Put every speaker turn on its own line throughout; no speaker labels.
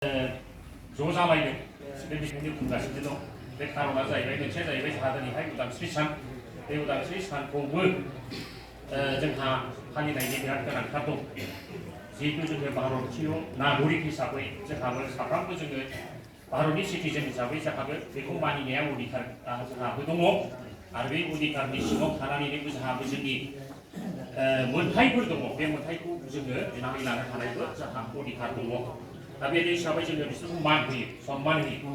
ज' जालायदों बेनिखायनो बुंगासिनो दं बे खार'ना जाहैबाय मोनसेया जाहैबाय जोंहा दिनैहाय उदांस्रि सान बे उदांस्रि सानखौबो जोंहा फालिनायनि बिराद गोनांथार दं जिहेतु जोङो भारतीय नागरिक हिसाबै जोंहाबो साफ्रोमबो जोङो भारतनि सिटिजेन हिसाबै जोंहाबो बेखौ मानिनाया अधिकार जोंहाबो दङ आरो बे अधिकारनि सिङाव थानानैनो जोंहाबो जोंनि मोनथायफोर दङ बे मोनथायखौ जोङो बिनानै लानो हानायबो जोंहा अधिकार दङ दा बे हिसाबै जोङो बिसोरखौ मान होयो सनमान होयो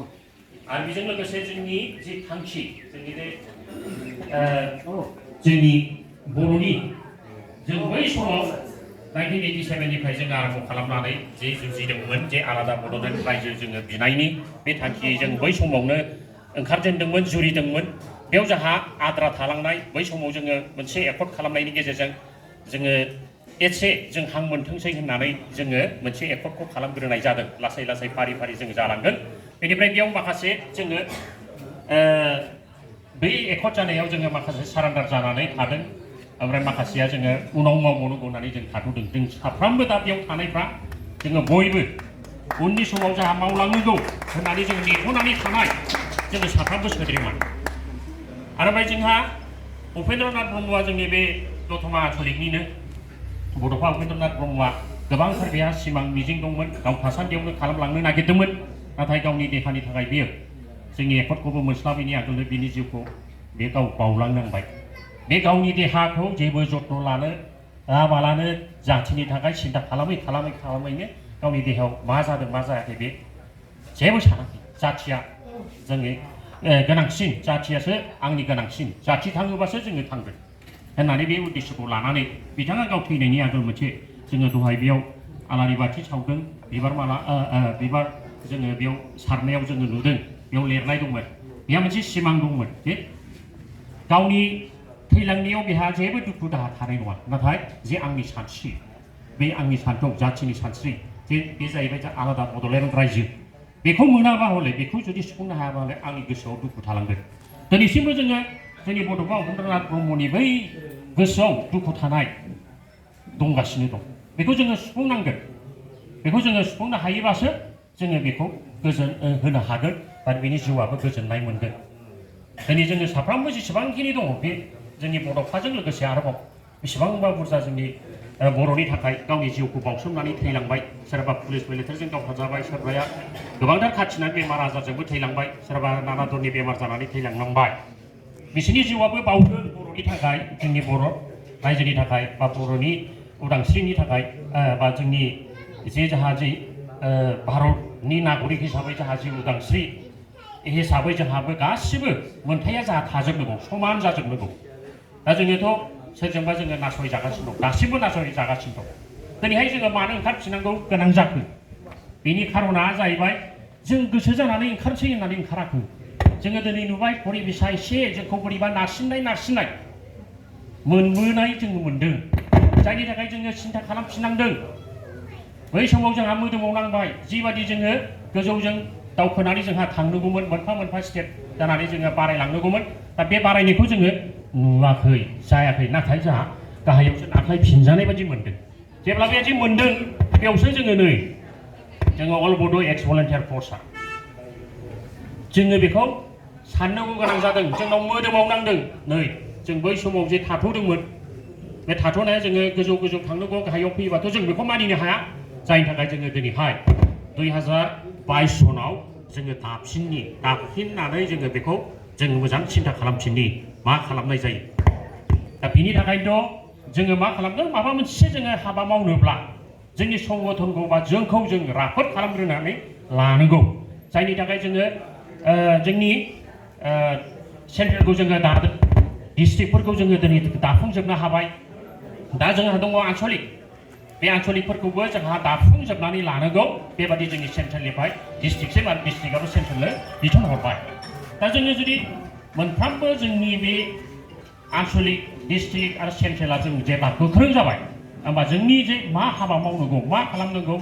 आरो बेजों लोगोसे जोंनि जि थांखि जोंनि बे जोंनि बर'नि जों बै समाव 1987 निफ्राय जों आरम्भ खालामनानै जे जुजिदोंमोन जे आलादा बड'लेण्ड रायजो जोङो बिनायनि बे थांखियै जों बै समावनो ओंखारजेनदोंमोन जुरिदोंमोन बेयाव जोंहा आद्रा थालांनाय बै समाव जोङो मोनसे एकर्ड खालामनायनि गेजेरजों जोङो एसे जों हां मोनथोंसै होननानै जोङो मोनसे एकर्डखौ खालामग्रोनाय जादों लासै लासै फारि फारि जों जालांगोन बेनिफ्राय बेयाव माखासे जोङो बै एकर्ड जानायाव जोङो माखासे सारेन्डार जानानै थादों ओमफ्राय माखासेया जोङो उनाव मावबावनांगौ होननानै जों थाथ'दों जों साफ्रोमबो दा बेयाव थानायफ्रा जोङो बयबो उननि समाव जोंहा मावलांनांगौ होननानै जों नेथ'नानै थानाय जोङो साफ्रोमबो सोद्रोमा आरो ओमफ्राय जोंहा उपेन्द्रनाथ ब्रह्मआ जोंनि बे दतमा आन्चलिकनिनो बड'फा उपेन्द्रनाथ ब्रह्मआ गोबांथार बेहा सिमां मिजिं दंमोन गाव थासान्दियावनो खालामलांनो नागिरदोंमोन नाथाय गावनि देहानि थाखाय बियो जोंनि एकर्डखौबो मोनस्लाबैनि आगोलनो बिनि जिउखौ बे गाव बावलांनांबाय बे गावनि देहाखौ जेबो जत्न लानो जाथिनि थाखाय सिन्था खालामैनो गावनि देहायाव मा जादों मा जायाखै बे जेबो सानाखै जाथिया जोंनि गोनांसिन जाथियासो आंनि गोनांसिन जाथि थाङोबासो जोङो थांगोन होननानै बे उद्देश्यखौ लानानै बिथाङा गाव थैनायनि आगोल मोनसे जोङो दहाय बेयाव आलारि बाथि सावदों बिबार माला बिबार जोङो बेयाव सारनायाव जोङो नुदों बेयाव लिरनाय दंमोन बेहा मोनसे सिमां दंमोन जे गावनि थैलांनायाव बेहा जेबो दुखु दाहा थानाय नङा नाथाय जे आंनि सानस्रि बे आंनि सान्थौ जाथिनि सानस्रि जे बे जाहैबाय आलादा बड'लेण्ड रायजो बेखौ मोनाबा हले बेखौ जुदि सुफुंनो हायाबा हले आंनि गोसोआव दुखु थालांगोन दिनैसिमबो जोङो जोंनि बड'फा उपेन्द्रनाथ ब्रह्मनि बै गोसोआव दुखु थानाय दंगासिनो दं बेखौ जोङो सुफुंनांगोन बेखौ जोङो सुफुंनो हायोबासो जोङो बेखौ गोजोन होनो हागोन आरो बेनि जिउआबो गोजोननाय मोनगोन दिनै जोङो साफ्रोमबो जेसेबांखिनि दङ बे जोंनि बड'फाजों लोगोसे आरोबाव बेसेबांबा बुरजा जोंनि बर'नि थाखाय गावनि जिउखौ बावसोमनानै थैलांबाय सोरबा पुलिस मिलिटारिजों गावथारजाबाय सोरबाया गोबांथार खाथिनानै बेमार आजारजोंबो थैलांबाय सोरबा नाना धरनि बेमार जानानै थैलांनांबाय बिसोरनि जिउआबो बावदों बर'नि थाखाय जोंनि बर' रायजोनि थाखाय बा बर'नि उदांस्रिनि थाखाय बा जोंनि जे जोंहा जि भारतनि नागरिक हिसाबै जोंहा जि उदांस्रि हिसाबै जोंहाबो गासिबो मोनथाया जोंहा थाजोबनांगौ समान जाजोबनांगौ दा जोङोथ' सोरजोंबा जोङो नासयजागासिनो दं दासिमबो नासयजागासिनो दं दिनैहाय जोङो मानो ओंखारफिननांगौ गोनां जाखो बेनि खार'ना जाहैबाय जों गोसो जानानै ओंखारसै होननानै ओंखाराखै जोङो दिनै नुबाय परिबेसा एसे जोंखौ बोरैबा नारसिननाय मोनबोनाय जोङो मोनदों जायनि थाखाय जोङो सिन्था खालामफिननांदों बै समाव जोंहा मोदोमाव नांबाय जिबादि जोङो गोजौजों दावखोनानै जोंहा थांनांगौमोन मोनफा मोनफा स्टेप जानानै जोङो बारायलांनांगौमोन दा बे बारायनायखौ जोङो नुवाखै जायाखै नाथाय जोंहा गाहायावसो नाख्लायफिनजानाय बायदि मोनदों जेब्ला बेबायदि मोनदों बेयावसो जोङो अल बड' एक्स भलेन्टियार फर्सआ जोङो बेखौ साननांगौ गोनां जादों जोंनाव मोदोमाव नांदों नै जों बै समाव जे थाथ'दोंमोन बे थाथ'नाया जोङो गोजौ थांनांगौ गाहायाव फैयोबाथ' जों बेखौ मानिनो हाया जायनि थाखाय जोङो दिनैहाय 2022 सनाव जोङो दाफिननानै जोङो बेखौ जों मोजां सिन्था खालामफिननि मा खालामनाय जायो दा बिनि थाखायनोथ' जोङो मा खालामदों माबा मोनसे जोङो हाबा मावनोब्ला जोंनि संगठनखौ बा जोंखौ जों राफोद खालामग्रोनानै लानांगौ जायनि थाखाय जोङो जोंनि सेन्ट्रेलखौ जोङो दादों डिस्ट्रिक्टफोरखौ जोङो दिनै दाफुंजोबनो हाबाय दा जोंहा दङ आन्चलिक बे आन्चलिकफोरखौबो जोंहा दाफुंजोबनानै लानांगौ बेबादि जोंनि सेन्ट्रेलनिफ्राय डिस्ट्रिक्टसिम आरो डिस्ट्रिक्टआबो सेन्ट्रेलनो बिथोन हरबाय दा जोङो जुदि मोनफ्रोमबो जोंनि बे आन्चलिक डिस्ट्रिक्ट आरो सेन्ट्रेला जों जेब्ला गोख्रों जाबाय होमबा जोंनि जे मा हाबा मावनांगौ मा खालामनांगौ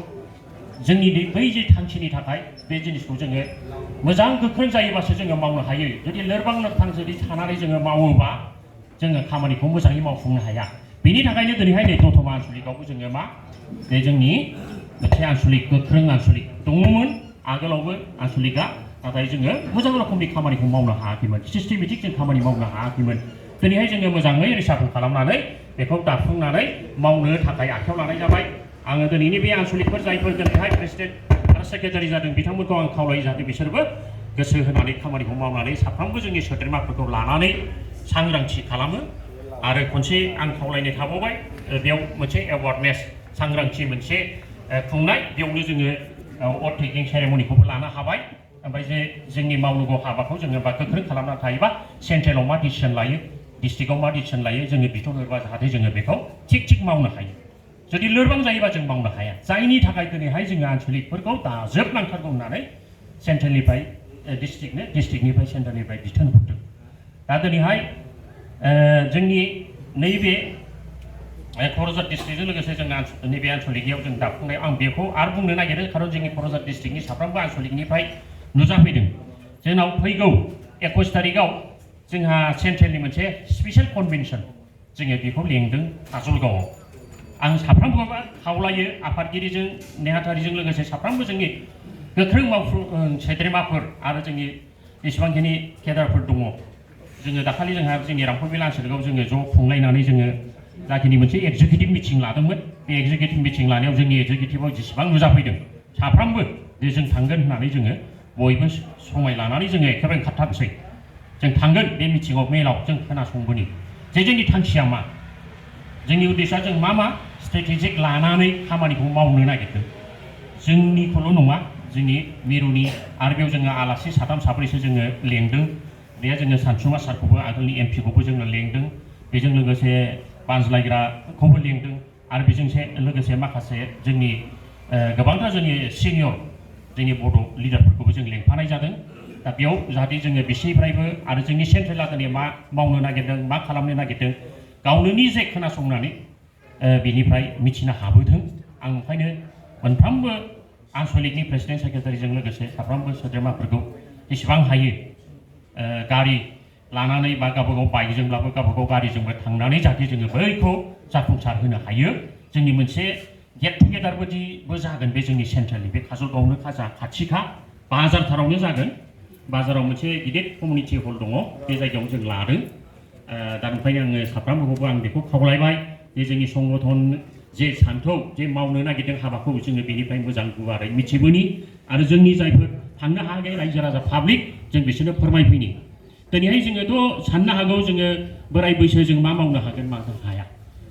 जोंनि बै जे थांखिनि थाखाय बे जिनिसखौ जोङो मोजां गोख्रों जायोबासो जोङो मावनो हायो जुदि लोरबां लोरथां जुदि थानानै जोङो मावोबा जोङो खामानिखौ मोजाङै मावफुंनो हाया बेनि थाखायनो दिनैहाय नै दतमा आन्चलिकआवबो जोङो मा बे जोंनि मोनसे आनसलिक गोख्रों आनसलिक दङमोन आगोलावबो आनसलिकआ नाथाय जोङो मोजां रोखोमनि खामानिखौ मावनो हायाखैमोन सिस्टेमेटिक जों खामानि मावनो हायाखैमोन दिनैहाय जोङो मोजाङै रिसार्च खालामनानै बेखौ दाफुंनानै मावनो थाखाय आखायाव लानाय जाबाय आङो दिनैनि बे आनसलिकफोर जायफोर दिनैहाय प्रेसिडेन्ट आरो सेक्रेटारि जादों बिथांमोनखौ आं खावलायो जाहाथे बिसोरबो गोसो होनानै खामानिखौ मावनानै साफ्रोमबो जोंनि सोद्रोमाफोरखौ लानानै सांग्रांथि खालामो आरो खनसे आं खावलायनाय थाबावबाय बेयाव मोनसे एवारनेस सांग्रांथि मोनसे खुंनाय बेयावनो जोङो अथ टेकिं सेरेमनिखौबो लानो हाबाय ओमफ्राय जे जोंनि मावनांगौ हाबाखौ जोङो बा गोख्रों खालामना थायोबा सेन्ट्रेलाव मा डिसिसन लायो डिस्ट्रिक्टआव मा डिसिसन लायो जोङो बिथोन होबा जाहाथे जोङो बेखौ थिग मावनो हायो जुदि लोरबां जायोबा जों मावनो हाया जायनि थाखाय दिनैहाय जोङो आनसलिकफोरखौ दाजोबनांथारगौ होननानै सेन्ट्रेलनिफ्राय डिस्ट्रिक्टनिफ्राय सेन्ट्रेलनिफ्राय बिथोन हरदों दा दिनैहाय जोंनि नैबे क'क्राझार डिस्ट्रिक्टजों लोगोसे जोंना नैबे आनसलिकनियाव जों दाफुंनाय आं बेखौ आरो बुंनो नागिरो खारन जोंनि क'क्राझार डिस्ट्रिक्टनि साफ्रोमबो आनसलिकनिफ्राय नुजाफैदों जोंनाव फैगौ 21 तारिखआव जोंहा सेन्ट्रेलनि मोनसे स्पेसियेल कनभेनसन जोङो बेखौ लेंदों काजलगावआव आं साफ्रोमबो खावलायो आफादगिरिजों नेहाथारिजों लोगोसे साफ्रोमबो जोंनि गोख्रों सोद्रोमाफोर आरो जोंनि जेसेबांखिनि केडारफोर दङ जोङो दाखालि जोंहा जोंनि रामफलबिल आनसलिकआव जोङो ज' खुंलायनानै जोङो जाखिनि मोनसे एक्जिकिउटिभ मिटिं लादोंमोन बे एक्जिकिउटिभ मिटिं लानायाव जोंनि एक्जिकिउटिभआव जेसेबां नुजाफैदों साफ्रोमबो जे जों थांगोन होननानै जोङो बयबो समाय लानानै जोङो एखेबारे ओंखारथारसै जों थांगोन बे मिटिङाव मेलाव जों खोनासंबोनि जे जोंनि थांखिया मा जोंनि उद्देश्यआ जों मा स्ट्रेटेजिक लानानै खामानिखौ मावनो नागिरदों जोंनिखौल' नङा जोंनि मिरुनि आरो बेयाव जोङो आलासि साथाम साब्रैसो जोङो लेंदों बेयो जोङो सानसुमा सारखौबो आगोलनि एमपिखौबो जोङो लेंदों बेजों लोगोसे बानज्लायग्राखौबो लेंदों आरो बेजों लोगोसे माखासे जोंनि गोबांथार जोंनि सिनियर जोंनि बड' लिडारफोरखौबो जों लेंफानाय जादों दा बेयाव जाहाथे जोङो बिसोरनिफ्रायबो आरो जोंनि सेन्ट्रेला दिनै मा मावनो नागिरदों मा खालामनो नागिरदों गावनो निजे खोनासंनानै बेनिफ्राय मिथिनो हाबोथों आं ओंखायनो मोनफ्रोमबो आनसलिकनि प्रेसिडेन्ट सेक्रेटारिजों लोगोसे साफ्रोमबो सोद्रोमाफोरखौ जेसेबां हायो गारि लानानै बा गावबागाव बाइकजोंब्लाबो गावबागाव गारिजोंबो थांनानै जाहाथे जोङो बैखौ जाफुंसार होनो हायो जोंनि मोनसे गेट टुगेदार बायदिबो जागोन बे जोंनि सेन्ट्रेलनि बे काजलगावनो खाथिखा बाजारथारावनो जागोन बाजाराव मोनसे गिदिर कमिउनिटि हल दङ बे जायगायाव जों लादों दा ओंखायनो आङो साफ्रोमबोखौबो आं बेखौ खावलायबाय जे जोंनि संगठन जे सान्थौ जे मावनो नागिरदों हाबाखौ जोङो बेनिफ्राय मोजां गुवारै मिथिबोनि आरो जोंनि जायफोर थांनो हायाखै रायजो राजा पाब्लिक जों बिसोरनो फोरमायफैनि दिनैहाय जोङोथ' साननो हागौ जोङो बोराय बैसो जों मा मावनो हागोन मा हाया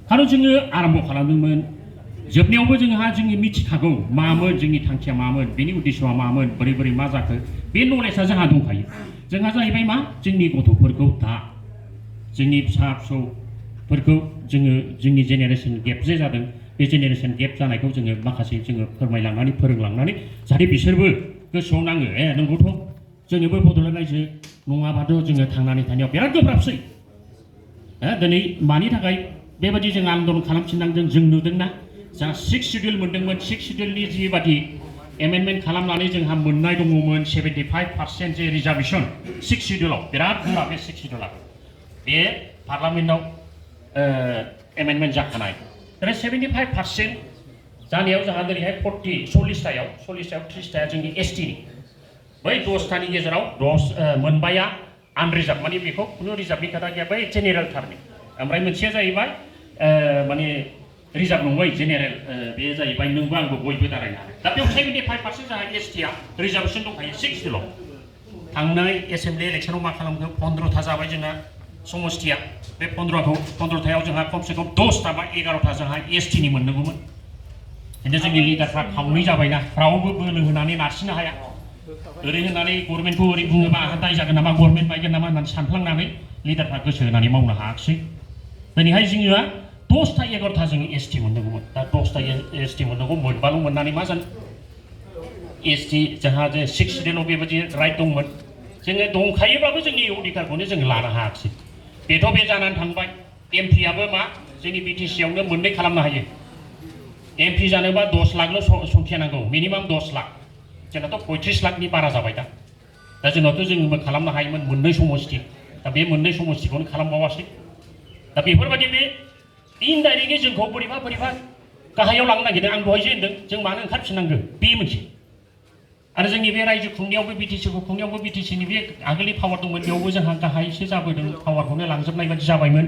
खारन जोङो आरम्भ खालामदोंमोन जोबनायावबो जोंहा जोंनि मिथिखागौ मामोन जोंनि थांखिया मामोन बेनि उद्देश्यआ मामोन बोरै मा जाखो बे नलेजआ जोंहा दंखायो जोंहा जाहैबाय मा जोंनि गथ'फोरखौ दा जोंनि फिसा फिसौफोरखौ जोङो जोंनि जेनेरेसन गेप जे जादों बे जेनेरेसन गेप जानायखौ जोङो माखासे जोङो फोरमायलांनानै फोरोंलांनानै जाहाथे बिसोरबो गोसोआव नाङो नंगौथ' जोंनोबो बड'लेण्ड रायजो नङाबाथ' जोङो थांनानै थानायाव बिराद गोब्राबसै दिनै मानि थाखाय बेबायदि जों आन्दलन खालामफिननांदों जों नुदोंना जा 6 शिडिउल मोनदोंमोन 6 शिडिउलनि जिबादि एमेन्डमेन्ट खालामनानै जोंहा मोननाय दङमोन 75% जे रिजार्भेसन 6 शिडिउलाव बिराद गोरा बे 6 शिडिउला बे पार्लामेन्टआव एमेन्डमेन्ट जाखानाय दा 75% जानायाव जोंहा दिनैहाय 40थायाव 30थाया जोंनि एसटिनि बै 10थानि गेजेराव 10 मोनबाया आनरिजार्भ माने बेखौ खुनु रिजार्भनि खोथा गैया बै जेनेरेल थारनि ओमफ्राय मोनसेया जाहैबाय माने रिजार्भ नङै जेनेरेल बे जाहैबाय नोंबो आंबो बयबो दारायनो हानाय दा बेयाव 75% जोंहा एसटिया रिजार्भेसन दंखायो 6 शिडिउलाव थांनाय एसेम्बलि इलेक्सनाव मा खालामखो 15था जाबाय जोंना समस्थिया बे 15थायाव जोंहा खमसे खम 10था बा 11था जोंहा एसटिनि मोननांगौमोन खिन्थु जोंनि लिडारफ्रा खावनै जाबायना रावबो बोलो होनानै नारसिननो हाया ओरै होननानै गभर्नमेन्टखौ ओरै बुङोबा आंहा दाय जागोन नामा गभर्नमेन्ट बायगोन नामा होननानै सानफ्लांनानै लिडारफ्रा गोसो होनानै मावनो हायाखिसै दिनैहाय जोङो 10था 11था जोङो एसटि मोननांगौमोन दा 10था एसटि मोननांगौ मोनबाल' मोननानै मा जानो एसटि जोंहा जे 6 शिडिउलाव बेबायदि राइट दंमोन जोङो दंखायोब्लाबो जोंनि अधिकारखौनो जों लानो हायाखिसै बेथ' बे जानानै थांबाय एमपिआबो मा जोंनि बिटिसिआवनो मोननै खालामनो हायो एमपि जानोबा 10 लाखल' संख्या नांगौ मिनिमाम 10 लाख जोंनाथ' 35 लाखनि बारा जाबाय दा जोंनावथ' जोंबो खालामनो हायोमोन मोननै समस्ति दा बे मोननै समस्तिखौनो खालामबावासै दा बेफोरबायदि बे इनडाइरेक्टलि जोंखौ बोरैबा गाहायाव लांनो नागिरदों आं दहायसो होनदों जों मानो ओंखारफिननांगौ बे मोनसे आरो जोंनि बे रायजो खुंनायावबो बिटिसिखौ खुंनायावबो बिटिसिनि बे आगोलनि पावार दंमोन बेयावबो जोंहा गाहायसो जाबोदों पावारखौनो लांजोबनाय बायदि जाबायमोन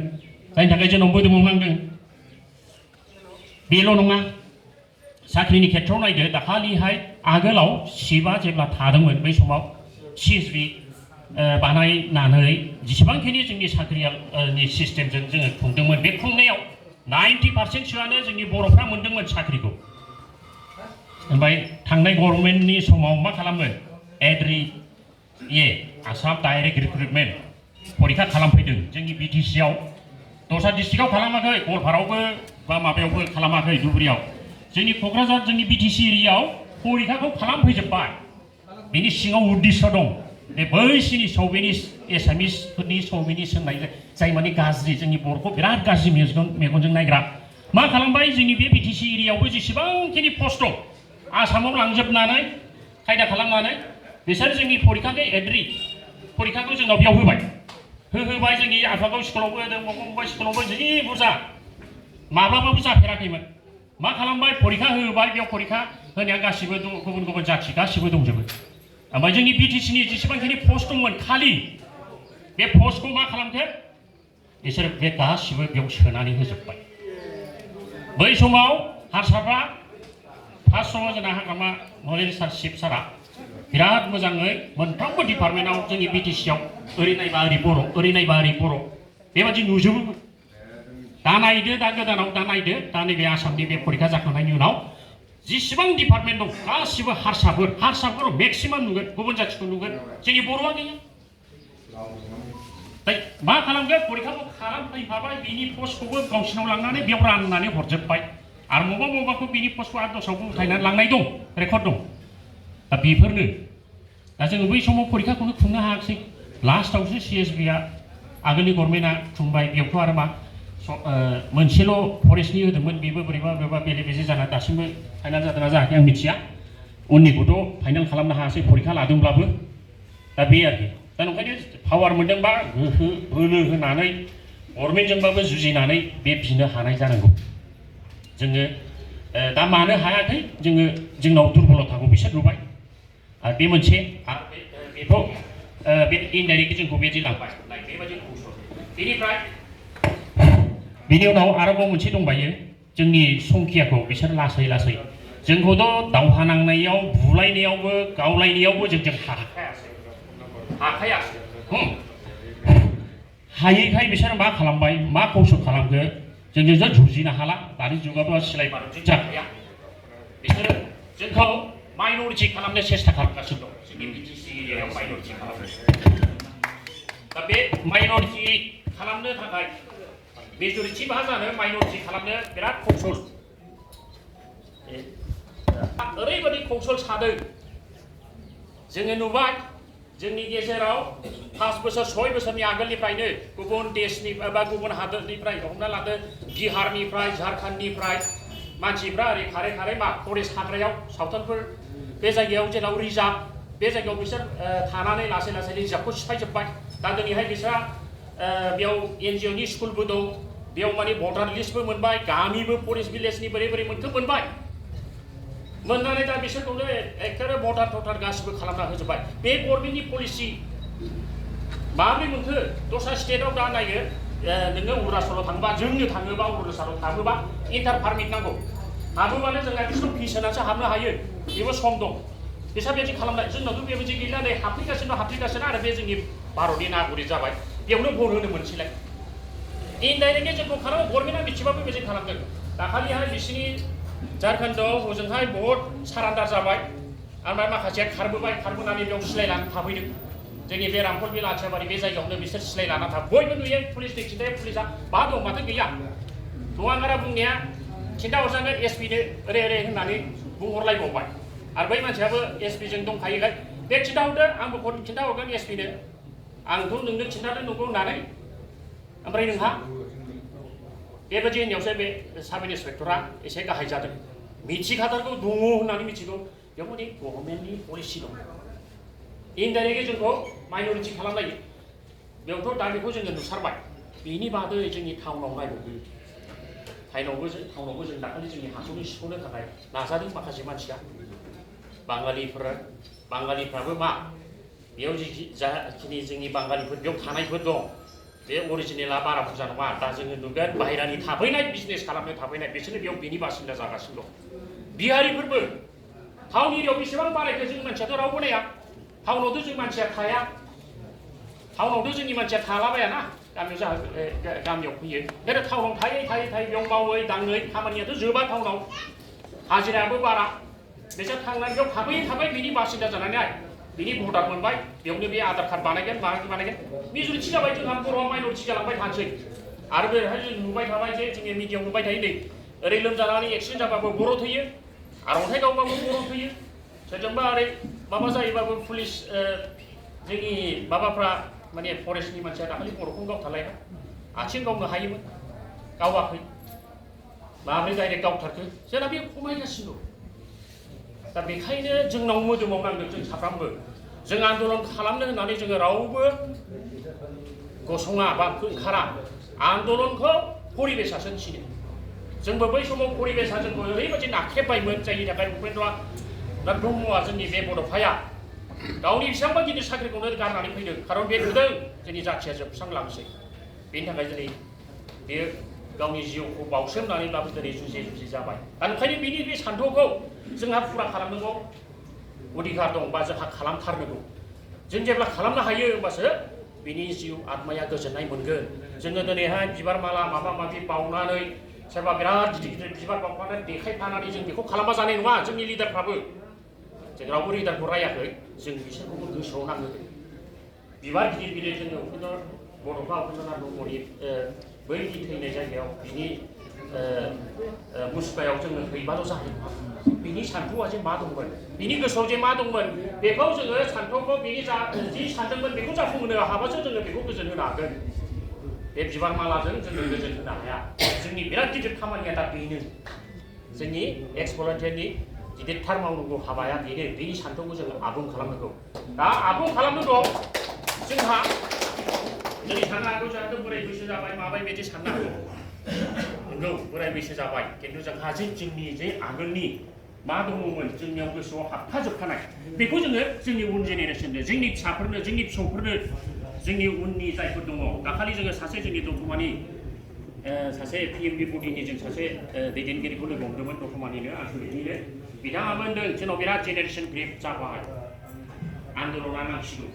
जायनि थाखाय जोंनाव मोदोमावनांदों बेल' नङा साख्रिनि खेथ्रआव नायदो दाखालिहाय आगोलाव सिबा जेब्ला थादोंमोन बै समाव CSB बानायनानै जेसेबांखिनि जोंनि साख्रिनि सिस्टेमजों जोङो खुंदोंमोन बे खुंनायाव 90%सोआनो जोंनि बर'फ्रा मोनदोंमोन साख्रिखौ ओमफ्राय थांनाय गभर्नमेन्टनि समाव मा खालामो एड्रि आसाम डाइरेक्ट रिक्रुटमेन्ट परीक्षा खालामफैदों जोंनि BTC आव दस्रा डिस्ट्रिक्टआव खालामाखै गवालपारायावबो बा माबायावबो खालामाखै धुबुरियाव जोंनि क'क्राझार जोंनि BTC एरियायाव परीक्षाखौ खालामफैजोब्बाय बेनि सिङाव उद्देश्य दं बे बैसिनि शौविनिस्ट एसामिसफोरनि शौविनिस्ट होननाय जाय माने गाज्रि जोंनि बर'खौ बिराद गाज्रि मेगनजों नायग्रा मा खालामबाय जोंनि बे BTC एरियायावबो जेसेबांखिनि पस्ट दं आसामाव लांजोबनानै खायदा खालामनानै बिसोर जोंनि परीक्षाखौ एड्रि परीक्षाखौ जोंनाव बेयाव होबाय जोंनि आफागाव स्कुलावबो होदों बबेबा स्कुलावबो जि बुरजा माब्लाबाबो जाफेराखैमोन मा खालामबाय परीक्षा होबाय बेयाव परीक्षा होनाया गासिबो गुबुन गुबुन जाथि गासिबो दंजोबो ओमफ्राय जोंनि BTCनि जेसेबांखिनि पस्ट दंमोन खालि बे पस्टखौ मा खालामखो बिसोर बे गासिबो बेयाव सोनानै होजोब्बाय बै समाव हारसाफ्रा फार्स्ट समाव जोंना हाग्रामा नलेज सार चिफ सारा बिराद मोजाङै मोनफ्रोमबो डिपार्टमेन्टआव जोंनि BTC आव ओरै नायबा ओरै बर' ओरै नायबा ओरै बर' बेबादि नुजोबोमोन दा नायदो दा गोदानाव दा नायदो दा नैबे आसामनि बे परीक्षा जाखांनायनि उनाव जेसेबां डिपार्टमेन्ट दं गासिबो हारसाफोर मेक्सिमाम नुगोन गुबुन जाथिखौ नुगोन जोंनि बर'आ गैया मा खालामगोन परीक्षाखौ खालामफैफाबाय बिनि पस्टखौबो गावसिनाव लांनानै बेयाव राननानै हरजोब्बाय आरो मबाखौ बिनि पस्टखौ आरो दस्रायावबो उथायनानै लांनाय दं रेकर्ड दं दा बेफोरनो दा जोङो बै समाव परीक्षाखौनो खुंनो हायाखिसै लास्टआवसो CSBआ आगोलनि गभर्नमेन्टआ खुंबाय बेयावथ' आरो मा मोनसेल' फरेस्टनि होदोंमोन बेबो बोरैबा बेले बेजे जाना दासिमबो फाइनाल जादोंना जायाखै आं मिथिया उननिखौथ' फाइनाल खालामनो हायासै परीक्षा लादोंब्लाबो दा बे आरोखि दा ओंखायनो पावार मोनदोंबा गोहो बोलो होनानै गभर्नमेन्टजोंबाबो जुजिनानै बे बिनो हानाय जानांगौ जोङो दा मानो हायाखै जोंनाव दुर्बलताखौ बिसोर नुबाय आरो बे मोनसे बेखौ बे इनडाइरेक्टलि जोंखौ बेबायदि लांबाय बेबायदि बेनिफ्राय बिनि उनाव आरोबाव मोनसे दंबायो जोंनि संखियाखौ बिसोर लासै जोंखौथ' दावहा नांनायाव बुलायनायावबो गावलायनायावबो जोंजों हाखायासै हायैखाय बिसोर मा खालामबाय मा कौशल खालामखो जोंजों जुजिनो हाला दानि जुगावथ' सिलाय बारुदजों जाखाया बिसोरो जोंखौ माइन'रिटि खालामनो सेस्था खालामगासिनो दं जोंनि BTC एरियायाव माइन'रिटि खालामनो दा बे माइन'रिटि खालामनो थाखाय मेजरिटि मा जानो माइन'रिटि खालामनो बिराद कौशल ओरैबायदि कौशल सादों जोङो नुबाय जोंनि गेजेराव 5 बोसोर 6 बोसोरनि आगोलनिफ्रायनो गुबुन देशनि बा गुबुन हादोरनिफ्राय हमना लादो बिहारनिफ्राय झारखन्डनिफ्राय मानसिफ्रा ओरै खारै मा फरेस्ट हाग्रायाव सावथालफोर बे जायगायाव जेराव रिजार्भ बे जायगायाव बिसोर थानानै लासै रिजार्भखौ सिफायजोब्बाय दा दिनैहाय बिसोरा बेयाव NGOनि स्कुलबो दं बेयाव माने भटार लिस्टबो मोनबाय गामिबो फरेस्ट भिलेजनि बोरै मोनखो मोनबाय मोननानै दा बिसोरखौनो एखेबारे भटार गासिबो खालामना होजोब्बाय बे गभर्नमेन्टनि पलिसि माबोरै मोनखो दस्रा स्टेटआव दा नायो नोङो अरुणाचलाव थाङोबा जोंनो थाङोबा अरुणाचलाव थाङोबा इन्टार पारमिट नांगौ हाबोबानो जों एडमिसन फिस होनानैसो हाबनो हायो बेबो सम दं बिसोर बेबायदि खालामनाय जोंनावथ' बेबायदि गैला नै हाबफैगासिनो आरो बे जोंनि भारतनि नागरिक जाबाय बेयावनो भट होनो मोनसैलाय इनडाइरेक्टलि जोंखौ खालामो गभर्नमेन्टआ मिथिबाबो बेबायदि खालामदों दाखालिहाय बिसिनि झारखन्डआव हजोंहाय भट सारान्डार जाबाय ओमफ्राय माखासेया खारबोनानै बेयाव सिलाय लानानै थाफैदों जोंनि बे रामफल बिल आथियाबारि बे जायगायावनो बिसोर सिलाय लाना था बयबो नुयो पुलिसनि खिन्थायो पुलिसा मा दं माथो गैया नङागारा बुंनाया खिन्थाहरजागोन एसपिनो ओरै होननानै बुंहरलायबावबाय आरो बै मानसियाबो एसपिजों दंखायोखाय बे खिन्थाहरदो आंबो खिन्थाहरगोन एसपिनो आंथ' नोंनो खिन्थादों नंगौ होननानै ओमफ्राय नोंहा बेबायदि होननायावसो बे साब इन्सपेक्टरा एसे गाहाय जादों मिथिखाथारगौ दङ होननानै मिथिगौ बेयाव माने गभर्नमेन्टनि पलिसि दं इनडाइरेक्टलि जोंखौ माइन'रिटि खालामलायो बेयावथ' दा बेखौ जोङो नुसारबाय बेनि बादै जोंनि टाउनाव नायबावो टाउनावबो जों दाखालि जोंनि हाखौनो सिख'नो थाखाय नाजादों माखासे मानसिया बाङालिफ्राबो मा बेयाव जाखिनि जोंनि बाङालिफोर बेयाव थानायफोर दं बे अरिजिनेला बारा बुरजा नङा दा जोङो नुगोन बाहेरानि थाफैनाय बिजनेस खालामनो थाफैनाय बिसोरनो बेयाव बिनि बासिन्दा जागासिनो दं बिहारिफोरबो टाउन एरियायाव बेसेबां बारायखो जोंनि मानसियाथ' रावबो नाया टाउनावथ' जों मानसिया थाया टाउनावथ' जोंनि मानसिया थालाबायाना गामियाव फैयो नाथाय टाउनाव थायै बेयाव मावै दाङै खामानियाथ' जोबा टाउनाव हाजिरायाबो बारा बिसोर थांनानै बेयाव थाबै बिनि बासिन्दा जानानै बिनि भटार मोनबाय बेयावनो बे आधार कार्ड बानायगोन मेजरिटि जाबाय जोंहा बर'आ माइनरिटि जालांबाय थानोसै आरो बेहाय जों नुबाय थाबाय जे जोङो मिडियायाव नुबाय थायो नै ओरै लोमजानानै एक्सिडेन्ट जाबाबो बर' थैयो आरो अन्थाइ गावबाबो बर' थैयो सोरजोंबा ओरै माबा जायोबाबो पुलिस जोंनि माबाफ्रा माने फरेस्टनि मानसिया दाखालि बर'खौ गावथारलायना आथिं गावनो हायोमोन गावाखै माब्रै डाइरेक्ट गावथारखो जोंना बे खमायगासिनो दं दा बेखायनो जोंनाव मोदोमाव नांदों जों साफ्रोमबो जों आन्दलन खालामनो होननानै जोङो रावबो गसङा बा ओंखारा आन्दलनखौ परिबेसासो थिनो जोंबो बै समाव परिबेसा जोंखौ ओरैबायदि नाख्रेबबायमोन जायनि थाखाय उपेन्द्रनाथ ब्रह्मआ जोंनि बे बड'फाया गावनि बेसेबांबा गिदिर साख्रिखौनो गारनानै फैदों खारन बे नुदों जोंनि जाथिया जोबस्रांलांसै बेनि थाखाय दिनै बेयो गावनि जिउखौ बावसोमनानैब्लाबो दिनै जुजि जाबाय दा ओंखायनो बिनि बे सान्थौखौ जोंहा फुरा खालामनांगौ अधिकार दं बा जोंहा खालामथारनांगौ जों जेब्ला खालामनो हायो होमबासो बिनि जिउ आत्माया गोजोननाय मोनगोन जोङो दिनैहाय बिबार माला माबा माबि बावनानै सोरबा बिराद गिदिर बिबार बावनानै देखायफानानै जों बेखौ खालामबा जानाय नङा जोंनि लिडारफ्राबो जों रावबो लिडारखौ रायाखै जों बिसोरखौबो गोसोआव नांगोन बिबार गिदिर जोङो बड'फा उपेन्द्रनाथ ब्रह्मनि बैनि थैनाय जायगायाव बिनि मुसुखायाव जोङो हैबाल' जानाय नङा बिनि सान्थौआ जे मा दंमोन बिनि गोसोआव जे मा दंमोन बेखौ जोङो सान्थौखौ बिनि जि सानदोंमोन बेखौ जाफुंहोनो हाबासो जोङो बेखौ गोजोन होनो हागोन बे बिबार मालाजों जोङो गोजोन होनो हाया जोंनि बिराद गिदिर खामानिया दा बेनो जोंनि एक्स भलन्टियारनि गिदिरथार मावनांगौ हाबाया बेनो बेनि सान्थौखौ जोङो आबुं खालामनांगौ दा आबुं खालामनांगौ जोंहा जोंनि साननो हागौ जोंहाथ' बोराय बैसो जाबाय माबाय बिदि साननो हागौ नंगौ बोराय बैसो जाबाय खिन्थु जोंहा जोंनि जे आगोलनि मा दङमोन जोंनियाव गोसोआव हाबखाजोबखानाय बेखौ जोङो जोंनि उन जेनेरेसननो जोंनि फिसाफोरनो जोंनि फिसौफोरनो जोंनि उननि जायफोर दङ दाखालि जोङो सासे जोंनि दतमानि सासे पिएमबि बडिनि जों सासे दैदेनगिरिखौ लोगो हमदोंमोन दतमानिनो आनसलिकनिनो बिथाङाबो होनदों जोंनाव बिराद जेनेरेसन ग्रेप जाबाय आन्दलना नांसिगौ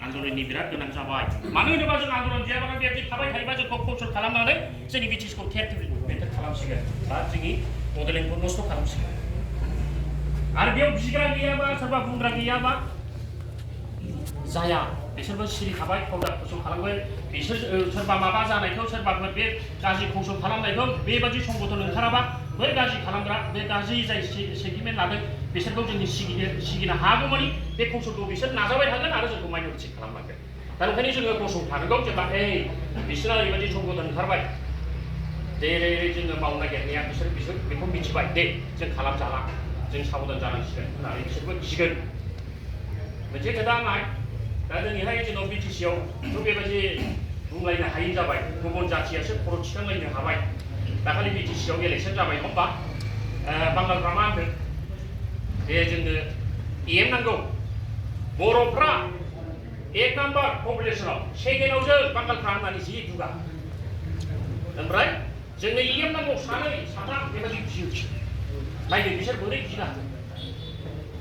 आन्दलननि बिराद गोनां जाबाय मानो होनोबा जों आन्दलन गैयाबानो बेबायदि थाबाय थायोबा जोंखौ कन्ट्रल खालामनानै जोंनि बिटिसिखौ बेथर खालामसिगोन बा जोंनि बड'लेण्डखौ नस्थ' खालामसिगोन आरो बेयाव बिग्रा गैयाबा सोरबा बुंग्रा गैयाबा जाया बिसोरबो सिरि थाबाय फावदार खौसल खालामगोन बिसोर सोरबा माबा जानायखौ सोरबाफोर बे गाज्रि खौसल खालामनायखौ बेबायदि संगठन ओंखाराबा बै गाज्रि खालामग्रा बे गाज्रि जाय सेन्टिमेन्ट लादों बिसोरखौ जोंनि सिगिनो हागौमानि बे कौशलखौ बिसोर नाजाबाय थागोन आरो जोंखौ माइनरिटि खालामलांगोन दा ओंखायनो जोङो गसंथानांगौ जेब्ला बिसोरना ओरैबायदि संगठन ओंखारबाय जेरै जोङो मावनो नागिरनाया बिसोर बेखौ मिथिबाय दे जों खालामजाला जों साबधान जानांसिगोन होननानै बिसोरबो गिगोन मोनसे खोथा नाय दा दिनैहाय जोंनाव बिटिसिआव बेबायदि बुंलायनो हायै जाबाय गुबुन जाथियासो खर' थिखांलायनो हाबाय दाखालि बिटिसिआव इलेक्सन जाबाय नङा होमबा बांगालफ्रा मा होनदों जे जोंनो EM नांगौ बर'फ्रा 1 नाम्बार पपुलेसनाव सेकेन्डआव जों बांगालफ्रा होननानै जि दुगा ओमफ्राय जोंनो EM नांगौ सानै साथाम बेबायदि गियो नायदो बिसोर बोरै गिनो हागोन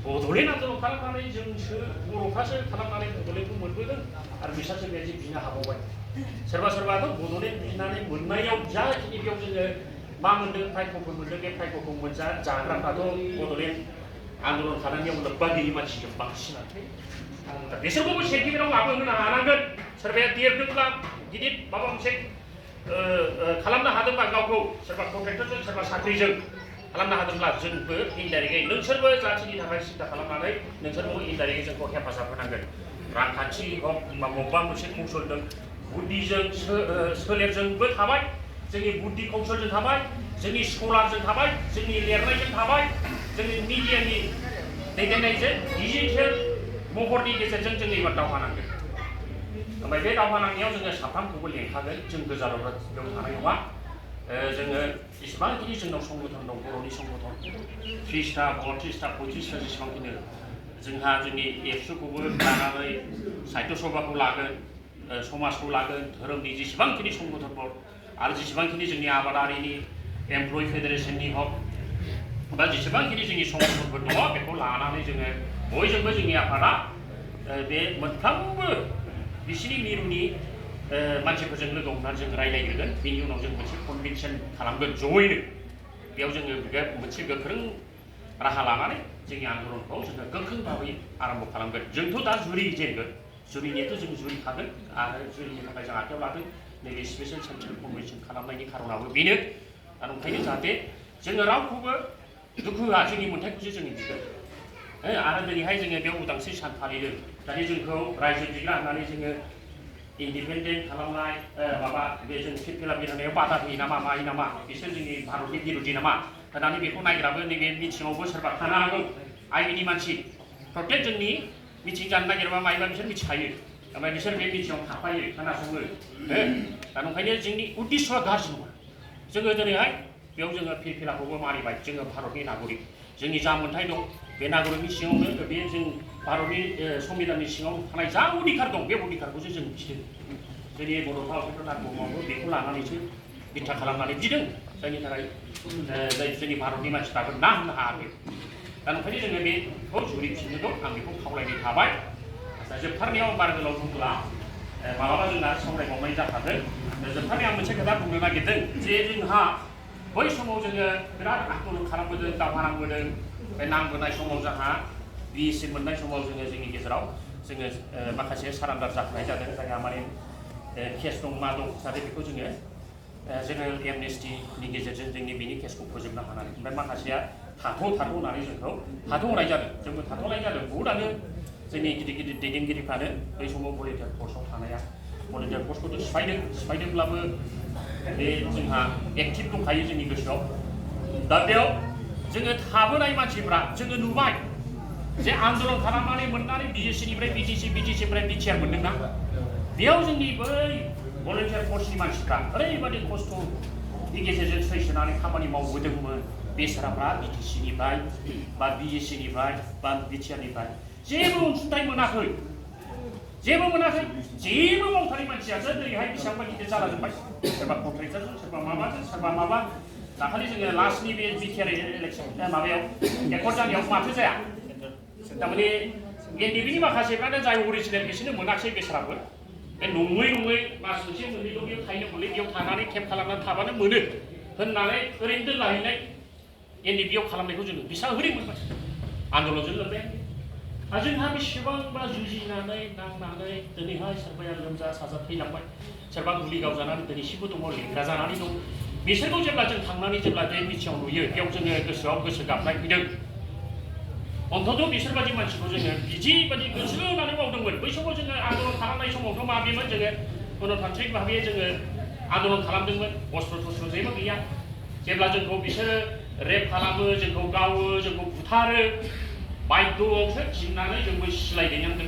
बड'लेण्ड आन्दलन खालामनानै जोंसो बर'फ्रासो खालामनानै बड'लेण्डखौ मोनबोदों आरो बिसोरसो बेबायदि बिनो हाबावबाय सोरबाथ' बड'लेण्ड बिनानै मोननायाव जाखिनि बेयाव जोङो मा मोनदों प्रायख'फोर मोनदों बे प्रायख'खौ जाग्राफ्राथ' बड'लेण्ड आन्दलन खालामनायाव लोब्बा गैयि मानसिजों बांसिनानो बिसोरखौबो सेन्टिमेन्टआव लाबोहोनो हानांगोन सोरबाया देरदोंब्ला गिदिर माबा मोनसे खालामनो हादोंबा गावखौ सोरबा कन्ट्रेक्टरजों सोरबा साख्रिजों खालामनो हादोंब्ला जोंबो इनडाइरेक्टयै नोंसोरबो जाथिनि थाखाय सिन्था खालामनानै नोंसोरबो इनडाइरेक्टयै जोंखौ हेफाजाब होनांगोन रांखान्थि हक बबेबा मोनसे कौशलजों बुद्धिजों सोलेरजोंबो थाबाय जोंनि बुद्धि कौशलजों थाबाय जोंनि स्कलारजों थाबाय जोंनि लिरनायजों थाबाय जोंनि मिडियानि दैदेननायजों डिजिटेल महरनि गेजेरजों जों एबार दावहा नांगोन ओमफ्राय बे दावहा नांनायाव जोङो साफ्रोमखौबो लेंखागोन जों गोजानाव थानाय नङा जोङो जेसेबांखिनि जोंनाव संगठन दं बर'नि संगठन 30टा 32टा 35टा जेसेबांखिनि जोंहा जोंनि एबसुखौबो लानानै साहित्य सभाखौ लागोन समाजखौ लागोन धोरोमनि जेसेबांखिनि संगठनफोर आरो जेसेबांखिनि जोंनि आबादारिनि एमप्लय फेडारेसननि हक बा जेसेबांखिनि जोंनि संगठनफोर दङ बेखौ लानानै जोङो बयजोंबो जोंनि आफादा बे मोनफ्रोमबो बिसिनि मिरुनि मानसिफोरजों लोगो हमनानै जों रायज्लायगोन बेनि उनाव जों मोनसे कनभेनसन खालामगोन जयैनो बेयाव जोङो मोनसे गोख्रों राहा लानानै जोंनि आन्दलनखौ जोङो गोख्रों भाबै आरम्भ खालामगोन जोंथ' दा जुरि जेनगोन जुरिनियाथ' जों जुरिखागोन आरो जुरिनि थाखाय जों आखायाव लादों नैबे स्पेसियेल सेन्ट्रेल कनभेनसन खालामनायनि खारनाबो बेनो आरो ओंखायनो जाहाथे जोङो रावखौबो दुखु होआ जोंनि मोन्थाइखौसो जोङो बिगोन आरो दिनैहाय जोङो बेयाव उदांस्रि सान फालिदों दानि जोंखौ रायजो बिग्रा होननानै जोङो इन्डिपेन्डेन्ट खालामनाय माबा बे जों फिरफिला बिरहोनायाव बादा होयो नामा मायो नामा बिसोर जोंनि भारतनि बिरुदि नामा होननानै बेखौ नायग्राबो नैबे मिथिङावबो सोरबा थानो हागौ आइबिनि मानसि प्रटेक जोंनि मिथिं जानो नागिरबा मायोबा बिसोर मिथिखायो ओमफ्राय बिसोर बे मिथिङाव थाफायो खोनासङो दा ओंखायनो जोंनि उद्देश्यआ गाज्रि नङा जोङो दिनैहाय बेयाव जोङो फिरफिलाखौबो मानिबाय जोङो भारतनि नागरिक जोंनि जा मोन्थाइ दं बे नागरिकनि सिङावनो बे जों भारतनि संबिधाननि सिङाव थानाय जा अधिकार दं बे अधिकारखौसो जों बिदों जोंनि बड'फा उपेन्द्र नाथ ब्रह्मआबो बेखौ लानानैसो बिथा खालामनानै बिदों जायनि थाखाय जोंनि भारतनि मानसिफ्राबो ना होननो हायाखै दा ओंखायनो जोङो बेखौ जुरिफिननांगौ आं बेखौ खावलायनाय थाबाय जोबथारनायाव बारा गोलाव बुंब्ला मालाबा जोंना सावरायबावनाय जाखागोन जोबथारनायाव आं मोनसे खोथा बुंनो नागिरदों जे जोंहा बै समाव जोङो बिराद आन्दलन खालामबोदों दावहा नांबोदों बे नांबोनाय समाव जोंहा बिएससि मोननाय समाव जोङो जोंनि गेजेराव जोङो माखासे सारान्डार जाखानाय जादों जायहा माने केस दं मा दं जाहाथे बेखौ जोङो जेनेरेल एमनेस्टिनि गेजेरजों जोंनि बेनि केसखौ फोजोबनो हानानै ओमफ्राय माखासेया थाथ' होननानै जोंखौ थाथ'होनाय जादों जोंबो थाथ'नाय जादों बहुदआनो जोंनि गिदिर गिदिर दैदेनगिरिफ्रानो बै समाव भलेन्टियार फर्सआव थानाया भलेन्टियार फर्सखौथ' सिफायदोंब्लाबो बे जोंहा एक्टिभ दंखायो जोंनि गोसोआव दा बेयाव जोङो थाबोनाय मानसिफ्रा जोङो नुबाय जे आन्दलन खालामनानै मोननानै बिएससिनिफ्राय बिटिसिनिफ्राय बिटिआर मोनदोंना बेयाव जोंनि बै भलेन्टियार फर्सनि मानसिफ्रा ओरैबादि खस्थ'नि गेजेरजों सैसोनानै खामानि मावबोदोंमोन बेसाराफ्रा बिटिसिनिफ्राय बा बिएससिनिफ्राय बा बिटिआरनिफ्राय जेबो अनसुंथाइ मोनाखै जेबो मावथारै मानसियासो दिनैहाय बेसेबांबा गिदिर जालाजोब्बाय सोरबा कन्ट्रेक्टरजों सोरबा माबाजों सोरबा माबा दाखालि जोङो लास्टनि बे बिटिआर इलेक्सन माबायाव एकर्ड जानायाव माथो जाया थारमाने एनडिबिनि माखासेफ्रानो जाय अरिजिनेल बिसोरनो मोनाखिसै बेसाराबो बे नङै मास मोनसे मोननैल' बेयाव थाहैनो मोनलै बेयाव थानानै केम्प खालामनानै थाबानो मोनो होननानै ओरैनो दोनलाहैनाय एनडिबिआव खालामनायखौ जोङो बेसेबां ओरैनो मोनबाय आन्दलनजों लोब्बाय जोंहा बेसेबांबा जुजिनानै नांनानै दिनैहाय सोरबाया लोमजा साजा थैलांबाय सोरबा गुलि गावजानानै दिनैसिमबो दङ लेंग्रा जानानै दं बिसोरखौ जेब्ला जों थांनानै जेब्ला बे मिथिङाव नुयो बेयाव जोङो गोसोआव गोसो गाबनाय फैदों अन्तत' बिसोरबादि मानसिखौ जोङो बिदिबादि गोसो होनानै मावदोंमोन बै समाव जोङो आन्दलन खालामनाय समावथ' माबेमोन जोङो गणतान्त्रिक भाबै जोङो आन्दलन खालामदोंमन अस्त्र थस्त्र जेबो गैया जेब्ला जोंखौ बिसोरो रेप खालामो जोंखौ गावो जोंखौ बुथारो बायद'आवसो गिनानै जोंबो सिलाइ दैनांदों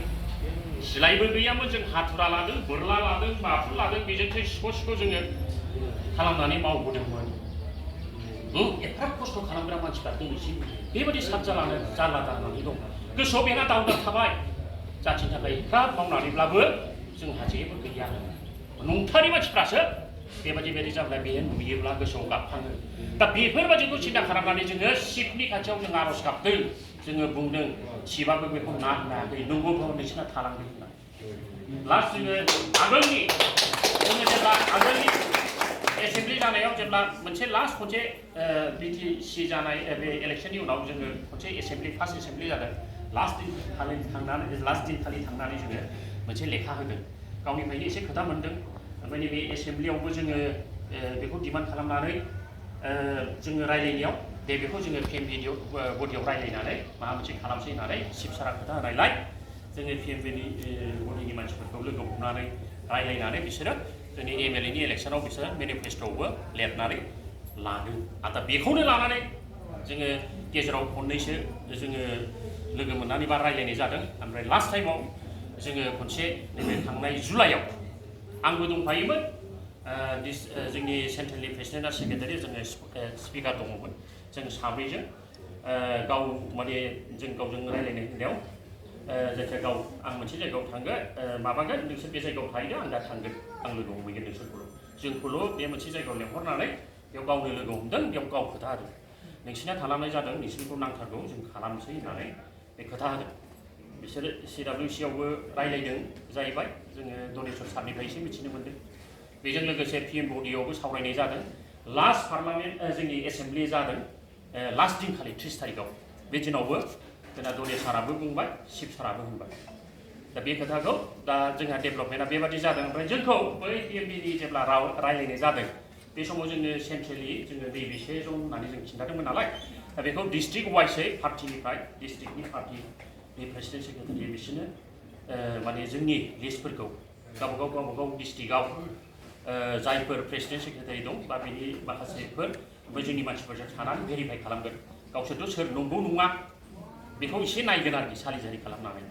सिलाइबो गैयामोन जों हाथुरा लादों बोरला लादों माफुल लादों बेजोंसो सिख' जोङो खालामनानै मावबोदोंमोन एफा खस्थ' खालामग्रा मानसिफ्रा दिनैसिम बेबायदि जारला जानानै दं गोसोआव बेना दावदार थाबाय जाथिनि थाखाय एफा मावनानैब्लाबो जोंहा जेबो गैया नंथारै मानसिफ्रासो बेबायदि जाब्ला बे नुयोब्ला गोसोआव गाबखाङो दा बेफोरबायदिखौ सिन्था खालामनानै जोङो चिफनि खाथियाव जों आर'ज गाबदों जोङो बुंदों चिफआबो बेखौ ना होनाखै नंगौ नोंसिना थालांदों होननानै लास्ट जोङो जेब्ला आगोलनि एसेम्बलि जानायाव जेब्ला मोनसे लास्ट खनसे बिटिसि जानाय बे इलेक्सननि उनाव जोङो खनसे एसेम्बलि फार्स्ट एसेम्बलि जादों लास्ट दिनखालि थांनानै जोङो मोनसे लेखा होदों गावनिफ्रायनो एसे खोथा मोनदों ओमफ्राय नैबे एसेम्बलियावबो जोङो बेखौ डिमान्ड खालामनानै जोङो रायलायनायाव बेखौ जोङो पिएम बडियाव रायलायनानै माबा मोनसे खालामसै होननानै चिफ सारा खोथा होनायलाय जोङो पिएम बडिनि मानसिफोरखौ लोगो हमनानै रायलायनानै बिसोरो जोंनि एमएलएनि इलेक्सनाव बिसोरो मेनिफेस्ट'आवबो लिरनानै लादों आरो बेखौनो लानानै जोङो गेजेराव खननैसो जोङो लोगो मोननानै बा रायलायनाय जादों ओमफ्राय लास्ट टाइमाव जोङो खनसे नैबे थांनाय जुलाइआव आंबो दंफायोमोन जोंनि सेन्ट्रेलनि प्रेसिडेन्ट आरो सेक्रेटारि जोङो स्पिकार दङमोन जों साब्रैजों गाव माने जों गावजों रायलायनाय होननायाव जायखिया गाव आं मोनसे जायगायाव थांगोन माबागोन नोंसोर बे जायगायाव थाहैदो आं दा थांगोन आं लोगो हमहैगोन नोंसोरखौल' जोंखौल' बे मोनसे जायगायाव लेंहरनानै बेयाव गावनो लोगो हमदों बेयाव गाव खोथा होदों नोंसिना थालांनाय जादों नोंसिनिखौ नांथारगौ जों खालामसै होननानै बे खोथा होदों बिसोरो CWC आवबो रायलायदों जाहैबाय जोङो डनेश्वर सारनिफ्राय एसे मिथिनो मोन्दों बेजों लोगोसे PMBOD आवबो सावरायनाय जादों लास्ट पार्लामेन्ट जोंनि एसेम्बलि जादों लास्ट दिनखालि 30 तारिखआव बे दिनावबो जोंना डनेश्वर साराबो बुंबाय शिब साराबो होनबाय दा बे खोथाखौ दा जोंहा डेभेलपमेन्टआ बेबादि जादों ओमफ्राय जोंखौ बै PMBनि जेब्ला रायलायनाय जादों बे समाव जोङो सेन्ट्रेलि जोङो नैबेसे जन होननानै जों खिन्थादोंमोन नालाय दा बेखौ डिस्ट्रिक्ट वाइसै पार्टिनिफ्राय डिस्ट्रिक्टनि पार्टिनि प्रेसिडेन्ट सेक्रेटारि बिसोरनो माने जोंनि लिस्टफोरखौ गावबागाव डिस्ट्रिक्टआव जायफोर प्रेसिडेन्ट सेक्रेटारि दं बा बिनि माखासेफोर ओमफ्राय जोंनि मानसिफोरजों थानानै भेरिफाइ खालामगोन गावसोरथ' सोर नंगौ नङा बेखौ एसे नायगोन आरोखि सालिजारि खालामनानै